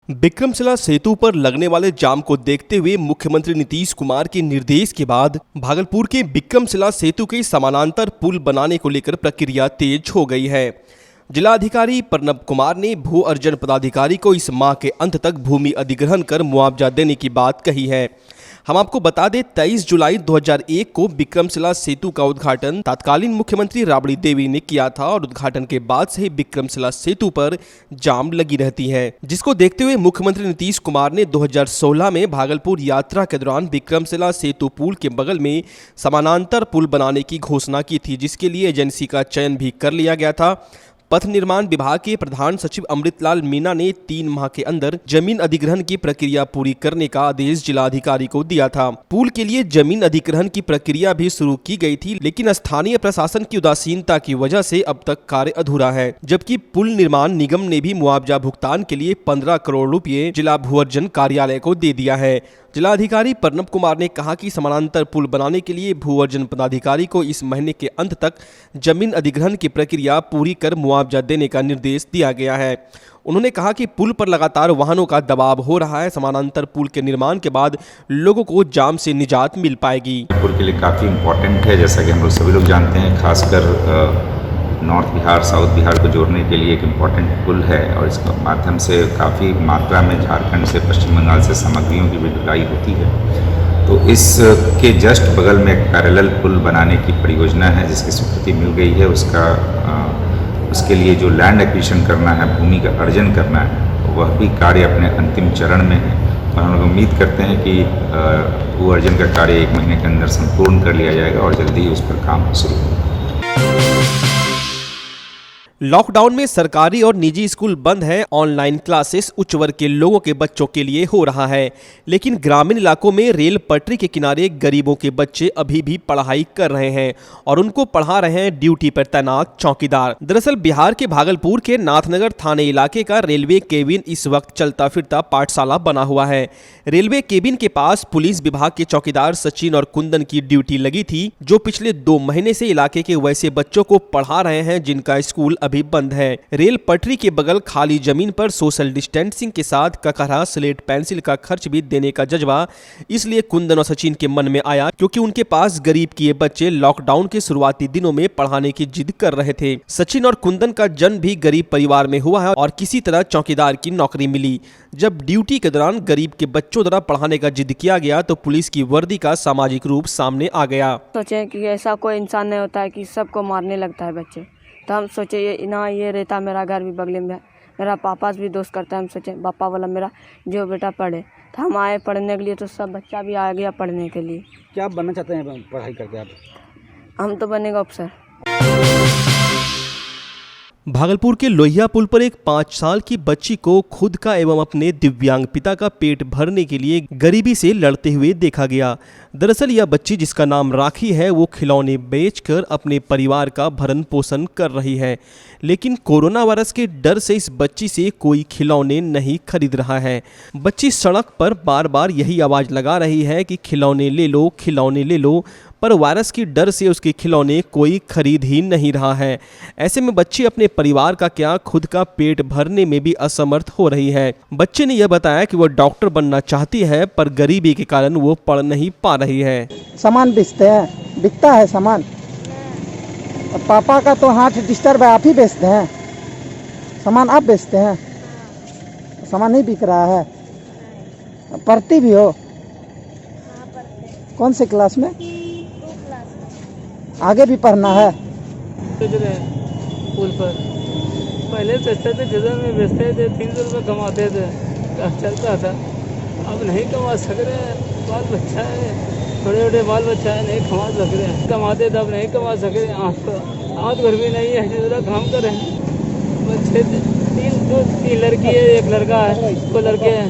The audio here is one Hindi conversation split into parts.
विक्रमशिला सेतु पर लगने वाले जाम को देखते हुए मुख्यमंत्री नीतीश कुमार के निर्देश के बाद भागलपुर के विक्रमशिला सेतु के समानांतर पुल बनाने को लेकर प्रक्रिया तेज हो गई है। जिलाधिकारी प्रणब कुमार ने भू अर्जन पदाधिकारी को इस माह के अंत तक भूमि अधिग्रहण कर मुआवजा देने की बात कही है। हम आपको बता दें 23 जुलाई 2001 को विक्रमशिला सेतु का उद्घाटन तत्कालीन मुख्यमंत्री राबड़ी देवी ने किया था और उद्घाटन के बाद से ही विक्रमशिला सेतु पर जाम लगी रहती है, जिसको देखते हुए मुख्यमंत्री नीतीश कुमार ने 2016 में भागलपुर यात्रा के दौरान विक्रमशिला सेतु पुल के बगल में समानांतर पुल बनाने की घोषणा की थी, जिसके लिए एजेंसी का चयन भी कर लिया गया था। पथ निर्माण विभाग के प्रधान सचिव अमृतलाल मीणा ने 3 माह के अंदर जमीन अधिग्रहण की प्रक्रिया पूरी करने का आदेश जिलाधिकारी को दिया था। पुल के लिए जमीन अधिग्रहण की प्रक्रिया भी शुरू की गई थी, लेकिन स्थानीय प्रशासन की उदासीनता की वजह से अब तक कार्य अधूरा है। जबकि पुल निर्माण निगम ने भी मुआवजा भुगतान के लिए 15 करोड़ रुपए जिला भू अर्जन कार्यालय को दे दिया है। जिलाधिकारी प्रणब कुमार ने कहा कि समानांतर पुल बनाने के लिए भू अर्जन पदाधिकारी को इस महीने के अंत तक जमीन अधिग्रहण की प्रक्रिया पूरी कर मुआवजा देने का निर्देश दिया गया है। उन्होंने कहा कि पुल पर लगातार वाहनों का दबाव हो रहा है। समानांतर पुल के निर्माण के बाद लोगों को जाम से निजात मिल पाएगी। पुल के लिए काफ़ी इम्पोर्टेंट है, जैसा कि हम लोग सभी लोग जानते हैं, खासकर नॉर्थ बिहार साउथ बिहार को जोड़ने के लिए एक इम्पॉर्टेंट पुल है और इसके माध्यम से काफ़ी मात्रा में झारखंड से पश्चिम बंगाल से सामग्रियों की भी ढुलाई होती है। तो इसके जस्ट बगल में एक पैरेलल पुल बनाने की परियोजना है जिसकी स्वीकृति मिल गई है। उसके लिए जो लैंड एक्विजिशन करना है, भूमि का अर्जन करना है, वह भी कार्य अपने अंतिम चरण में है और हम लोग उम्मीद करते हैं कि भू अर्जन का कार्य 1 महीने के अंदर संपूर्ण कर लिया जाएगा और जल्दी ही उस पर काम शुरू होगा। लॉकडाउन में सरकारी और निजी स्कूल बंद हैं। ऑनलाइन क्लासेस उच्च वर्ग के लोगों के बच्चों के लिए हो रहा है, लेकिन ग्रामीण इलाकों में रेल पटरी के किनारे गरीबों के बच्चे अभी भी पढ़ाई कर रहे हैं और उनको पढ़ा रहे हैं ड्यूटी पर तैनात चौकीदार। दरअसल बिहार के भागलपुर के नाथनगर थाने इलाके का रेलवे केबिन इस वक्त चलता फिरता पाठशाला बना हुआ है। रेलवे केबिन के पास पुलिस विभाग के चौकीदार सचिन और कुंदन की ड्यूटी लगी थी, जो पिछले 2 महीने से इलाके के वैसे बच्चों को पढ़ा रहे हैं जिनका स्कूल अभी बंद है। रेल पटरी के बगल खाली जमीन पर सोशल डिस्टेंसिंग के साथ ककहरा स्लेट पेंसिल का खर्च भी देने का जज्बा इसलिए कुंदन और सचिन के मन में आया क्योंकि उनके पास गरीब किए बच्चे लॉकडाउन के शुरुआती दिनों में पढ़ाने की जिद कर रहे थे। सचिन और कुंदन का जन्म भी गरीब परिवार में हुआ है और किसी तरह चौकीदार की नौकरी मिली। जब ड्यूटी के दौरान गरीब के बच्चों द्वारा पढ़ाने का जिद किया गया तो पुलिस की वर्दी का सामाजिक रूप सामने आ गया। सोचे कि ऐसा कोई इंसान नहीं होता है कि सबको मारने लगता है बच्चे, तो हम सोचे ये रहता, मेरा घर भी बगल में है, मेरा पापा से भी दोस्त करता है। हम सोचे पापा वाला मेरा जो बेटा पढ़े, तो हम आए पढ़ने के लिए, तो सब बच्चा भी आ गया पढ़ने के लिए। क्या बनना चाहते हैं पढ़ाई करके आप? हम तो बनेगा अफसर। भागलपुर के लोहिया पुल पर एक 5 साल की बच्ची को खुद का एवं अपने दिव्यांग पिता का पेट भरने के लिए गरीबी से लड़ते हुए देखा गया। दरअसल यह बच्ची, जिसका नाम राखी है, वो खिलौने बेचकर अपने परिवार का भरण पोषण कर रही है, लेकिन कोरोना वायरस के डर से इस बच्ची से कोई खिलौने नहीं खरीद रहा है। बच्ची सड़क पर बार बार यही आवाज़ लगा रही है कि खिलौने ले लो, खिलौने ले लो, पर वायरस की डर से उसके खिलौने कोई खरीद ही नहीं रहा है। ऐसे में बच्ची अपने परिवार का क्या, खुद का पेट भरने में भी असमर्थ हो रही है। बच्चे ने यह बताया कि वो डॉक्टर बनना चाहती है, पर गरीबी के कारण वो पढ़ नहीं पा रही है। सामान बेचते हैं, बिकता है सामान। पापा का तो हाथ डिस्टर्ब है, आप ही बेचते हैं सामान, आप बेचते हैं, सामान नहीं बिक रहा है। पढ़ती भी हो? कौन से क्लास में? आगे भी पढ़ना है? पुल पर पहले बेचते थे, जिधर में बेचते थे 300 रुपये कमाते थे, चलता था। अब नहीं कमा सक रहे हैं, बाल बच्चा है, छोटे छोटे बाल बच्चा है, नहीं कमा सक रहे हैं। कमाते थे, अब नहीं कमा सक रहे हैं। आँख घर भी नहीं है, जितना काम कर रहे हैं। बच्चे 3 लड़की है, 1 लड़का है, 2 लड़के हैं।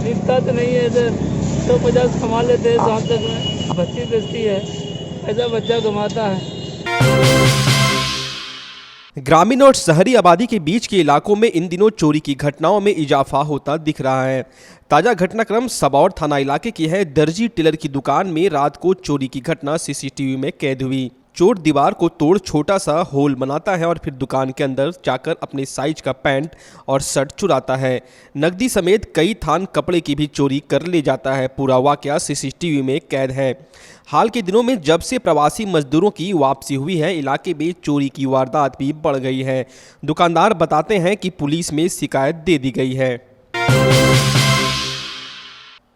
मिलता तो नहीं है, 150 कमा लेते हैं शाम तक में। बच्ची बेचती है, ऐसा बच्चा कमाता है। ग्रामीण और शहरी आबादी के बीच के इलाकों में इन दिनों चोरी की घटनाओं में इजाफा होता दिख रहा है। ताजा घटनाक्रम सबौर थाना इलाके की है। दर्जी टेलर की दुकान में रात को चोरी की घटना सीसीटीवी में कैद हुई। चोर दीवार को तोड़ छोटा सा होल बनाता है और फिर दुकान के अंदर जाकर अपने साइज का पैंट और शर्ट चुराता है। नकदी समेत कई थान कपड़े की भी चोरी कर ले जाता है। पूरा वाकया सीसीटीवी में कैद है। हाल के दिनों में जब से प्रवासी मजदूरों की वापसी हुई है, इलाके में चोरी की वारदात भी बढ़ गई है। दुकानदार बताते हैं कि पुलिस में शिकायत दे दी गई है।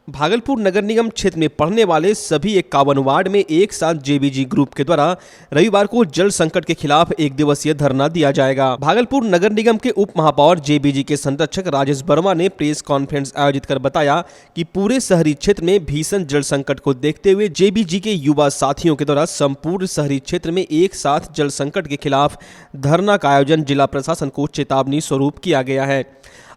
भागलपुर नगर निगम क्षेत्र में पड़ने वाले सभी 51 वार्ड में एक साथ जेबीजी ग्रुप के द्वारा रविवार को जल संकट के खिलाफ एक दिवसीय धरना दिया जाएगा। भागलपुर नगर निगम के उप महापौर जेबीजी के संरक्षक राजेश वर्मा ने प्रेस कॉन्फ्रेंस आयोजित कर बताया कि पूरे शहरी क्षेत्र में भीषण जल संकट को देखते हुए जेबीजी के युवा साथियों के द्वारा संपूर्ण शहरी क्षेत्र में एक साथ जल संकट के खिलाफ धरना का आयोजन जिला प्रशासन को चेतावनी स्वरूप किया गया है।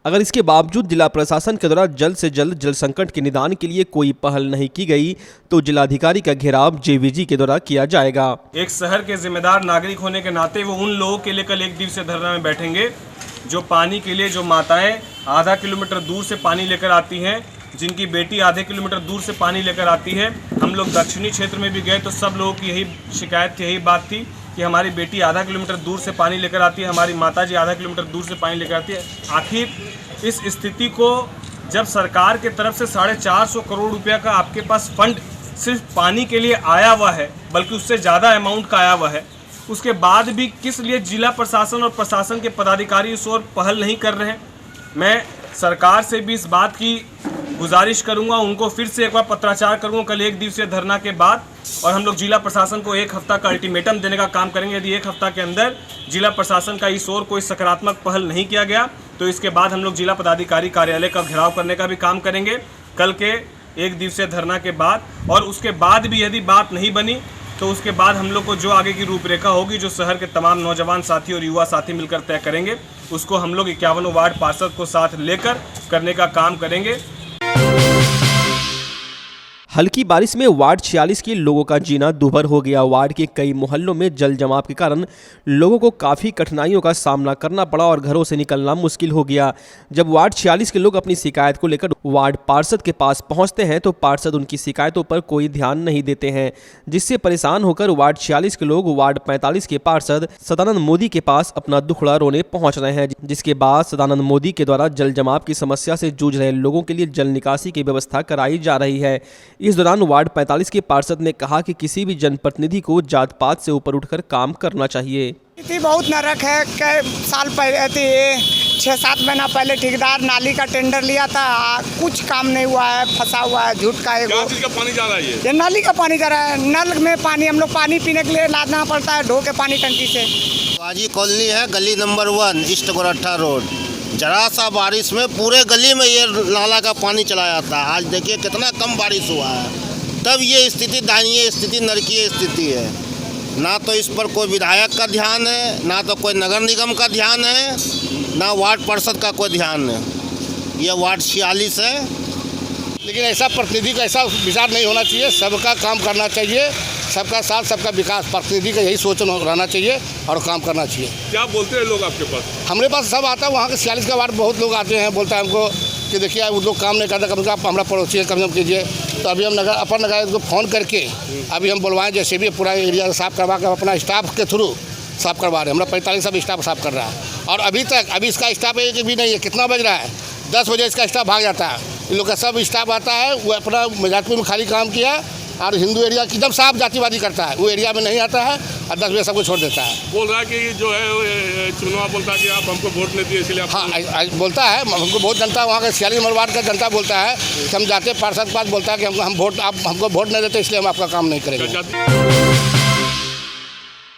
अगर इसके बावजूद जिला प्रशासन के द्वारा जल्द से जल्द जल संकट के निदान के लिए कोई पहल नहीं की गई तो जिलाधिकारी का घेराव जेबीजी के द्वारा किया जाएगा। एक शहर के जिम्मेदार नागरिक होने के नाते वो उन लोगों के लिए कल एक दिवसीय धरना में बैठेंगे जो पानी के लिए, जो माताएं आधा किलोमीटर दूर से पानी लेकर आती हैं, जिनकी बेटी आधे किलोमीटर दूर से पानी लेकर आती है। हम लोग दक्षिणी क्षेत्र में भी गए तो सब लोगों की यही शिकायत थी, यही बात थी कि हमारी बेटी आधा किलोमीटर दूर से पानी लेकर आती है, हमारी माताजी आधा किलोमीटर दूर से पानी लेकर आती है। आखिर इस स्थिति को जब सरकार के तरफ से 450 करोड़ रुपया का आपके पास फंड सिर्फ पानी के लिए आया हुआ है, बल्कि उससे ज़्यादा अमाउंट का आया हुआ है, उसके बाद भी किस लिए जिला प्रशासन और प्रशासन के पदाधिकारी उस ओर पहल नहीं कर रहे हैं। मैं सरकार से भी इस बात की गुजारिश करूंगा, उनको फिर से एक बार पत्राचार करूंगा कल एक दिवसीय धरना के बाद, और हम लोग जिला प्रशासन को एक हफ्ता का अल्टीमेटम देने का काम करेंगे। यदि एक हफ्ता के अंदर जिला प्रशासन का इस ओर कोई सकारात्मक पहल नहीं किया गया तो इसके बाद हम लोग जिला पदाधिकारी कार्यालय का घेराव करने का भी काम करेंगे कल के एक दिवसीय धरना के बाद। और उसके बाद भी यदि बात नहीं बनी तो उसके बाद हम लोग को जो आगे की रूपरेखा होगी, जो शहर के तमाम नौजवान साथी और युवा साथी मिलकर तय करेंगे, उसको हम लोग 51 वार्ड पार्षद को साथ लेकर करने का काम करेंगे। हल्की बारिश में वार्ड 46 के लोगों का जीना दूभर हो गया। वार्ड के कई मोहल्लों में जल जमाव के कारण लोगों को काफ़ी कठिनाइयों का सामना करना पड़ा और घरों से निकलना मुश्किल हो गया। जब वार्ड 46 के लोग अपनी शिकायत को लेकर वार्ड पार्षद के पास पहुंचते हैं तो पार्षद उनकी शिकायतों पर कोई ध्यान नहीं देते हैं, जिससे परेशान होकर वार्ड 46 के लोग वार्ड 45 के पार्षद सदानंद मोदी के पास अपना दुखड़ा रोने पहुँच रहे हैं। जिसके बाद सदानंद मोदी के द्वारा जल जमाव की समस्या से जूझ रहे लोगों के लिए जल निकासी की व्यवस्था कराई जा रही है। इस दौरान वार्ड 45 के पार्षद ने कहा कि किसी भी जनप्रतिनिधि को जात पात से ऊपर उठकर काम करना चाहिए। स्थिति बहुत नरक है। कई साल पहले 6-7 महीना पहले ठेकेदार नाली का टेंडर लिया था, कुछ काम नहीं हुआ है, फंसा हुआ है झूठ का। क्या चीज़ का पानी जा रहा है? ये नाली का पानी जा रहा है। नल में पानी हम लोग पानी पीने के लिए लादना पड़ता है, ढो के पानी टंकी से। बाजी कॉलोनी है, गली नंबर 1 ईस्ट गोरट्ठा रोड। जरा सा बारिश में पूरे गली में ये नाला का पानी चला जाता है। आज देखिए कितना कम बारिश हुआ है, तब ये स्थिति दयनीय स्थिति, नरकीय स्थिति है। ना तो इस पर कोई विधायक का ध्यान है, ना तो कोई नगर निगम का ध्यान है, ना वार्ड पार्षद का कोई ध्यान है। यह वार्ड 46 है। लेकिन ऐसा प्रतिनिधि का ऐसा विचार नहीं होना चाहिए। सबका काम करना चाहिए, सबका साथ सबका विकास। प्रतिनिधि का यही सोच रहना चाहिए और काम करना चाहिए। क्या बोलते हैं लोग आपके पास? हमारे पास सब आता है। वहाँ के 46 का वार्ड बहुत लोग आते हैं, बोलता है हमको कि देखिए वो लोग काम नहीं करते, कम से कम हमारा पड़ोसी है, कम से कम कीजिए। तो अभी हम अपर नगर को फ़ोन करके अभी हम बुलवाएं, जैसे भी पूरा एरिया साफ़ करवा कर अपना स्टाफ के थ्रू साफ़ करवा रहे हैं। हमारा 45 सब स्टाफ साफ़ कर रहा है और अभी इसका स्टाफ एक भी नहीं है। कितना बज रहा है? 10 बजे इसका स्टाफ भाग जाता है। इन लोग का सब स्टाफ आता है, वो अपना मिर्जापुर में खाली काम किया और हिंदू एरिया की एकदम साफ जातिवादी करता है, वो एरिया में नहीं आता है और 10 बजे सबको छोड़ देता है। बोल रहा है कि जो है चुनाव बोलता है कि आप हमको वोट नहीं दिए इसलिए। हाँ, बोलता है हमको बहुत जनता, वहाँ का 46 नंबर वार्ड का जनता बोलता है कि हम जाते पार्षद के पास, बोलता है कि हम वोट, आप हमको वोट नहीं देते इसलिए हम आपका काम नहीं करेंगे।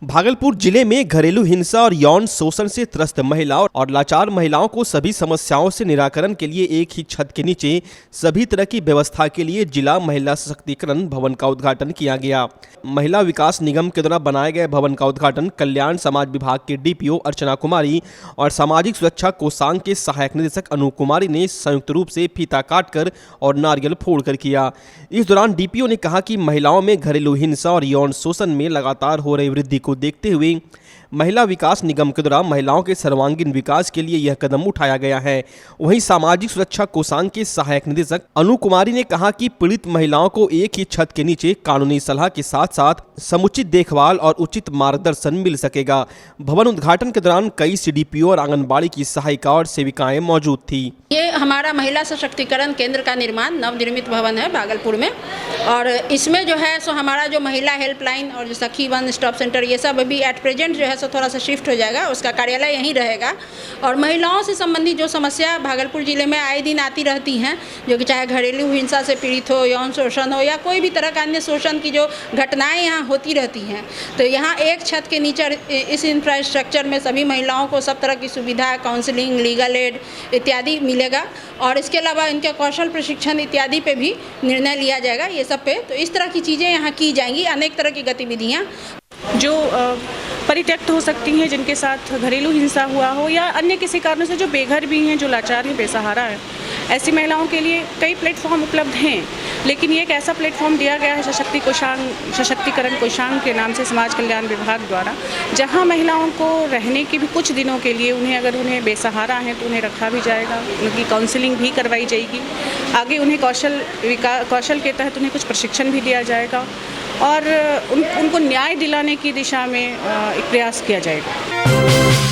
भागलपुर जिले में घरेलू हिंसा और यौन शोषण से त्रस्त महिलाओं और लाचार महिलाओं को सभी समस्याओं से निराकरण के लिए एक ही छत के नीचे सभी तरह की व्यवस्था के लिए जिला महिला सशक्तिकरण भवन का उद्घाटन किया गया। महिला विकास निगम के द्वारा बनाए गए भवन का उद्घाटन कल्याण समाज विभाग के डीपीओ अर्चना कुमारी और सामाजिक सुरक्षा कोषांग के सहायक निदेशक अनु कुमारी ने संयुक्त रूप से फीता काटकर और नारियल फोड़कर किया। इस दौरान डीपीओ ने कहा कि महिलाओं में घरेलू हिंसा और यौन शोषण में लगातार हो रही वृद्धि को देखते हुए महिला विकास निगम के द्वारा महिलाओं के सर्वांगीण विकास के लिए यह कदम उठाया गया है। वहीं सामाजिक सुरक्षा कोषांग के सहायक निदेशक अनु कुमारी ने कहा कि पीड़ित महिलाओं को एक ही छत के नीचे कानूनी सलाह के साथ साथ समुचित देखभाल और उचित मार्गदर्शन मिल सकेगा। भवन उद्घाटन के दौरान कई सीडीपीओ और आंगनबाड़ी की सहायिका और सेविकाएं मौजूद थी। ये हमारा महिला सशक्तिकरण केंद्र का निर्माण नवनिर्मित भवन है भागलपुर में, और इसमें जो है सो हमारा जो महिला हेल्पलाइन और जो सखी वन स्टॉप सेंटर ये सब अभी एट प्रेजेंट जो है सो थोड़ा सा शिफ्ट हो जाएगा, उसका कार्यालय यहीं रहेगा। और महिलाओं से संबंधित जो समस्या भागलपुर जिले में आए दिन आती रहती हैं, जो कि चाहे घरेलू हिंसा से पीड़ित हो, यौन शोषण हो या कोई भी तरह का अन्य शोषण की जो घटनाएं यहाँ होती रहती हैं, तो यहाँ एक छत के नीचे इस इंफ्रास्ट्रक्चर में सभी महिलाओं को सब तरह की सुविधा, काउंसलिंग, लीगल एड इत्यादि मिलेगा। और इसके अलावा इनके कौशल प्रशिक्षण इत्यादि पे भी निर्णय लिया जाएगा। ये सब पे तो इस तरह की चीज़ें यहाँ की जाएंगी, अनेक तरह की गतिविधियाँ जो परित्यक्त हो सकती हैं, जिनके साथ घरेलू हिंसा हुआ हो या अन्य किसी कारणों से जो बेघर भी हैं, जो लाचार हैं, बेसहारा हैं, ऐसी महिलाओं के लिए कई प्लेटफॉर्म उपलब्ध हैं। लेकिन ये एक ऐसा प्लेटफॉर्म दिया गया है सशक्तिकरण कोषांग के नाम से समाज कल्याण विभाग द्वारा, जहां महिलाओं को रहने के भी कुछ दिनों के लिए उन्हें बेसहारा हैं तो उन्हें रखा भी जाएगा, उनकी काउंसलिंग भी करवाई जाएगी। आगे उन्हें कौशल के तहत उन्हें कुछ प्रशिक्षण भी दिया जाएगा और उनको न्याय दिलाने की दिशा में एक प्रयास किया जाएगा।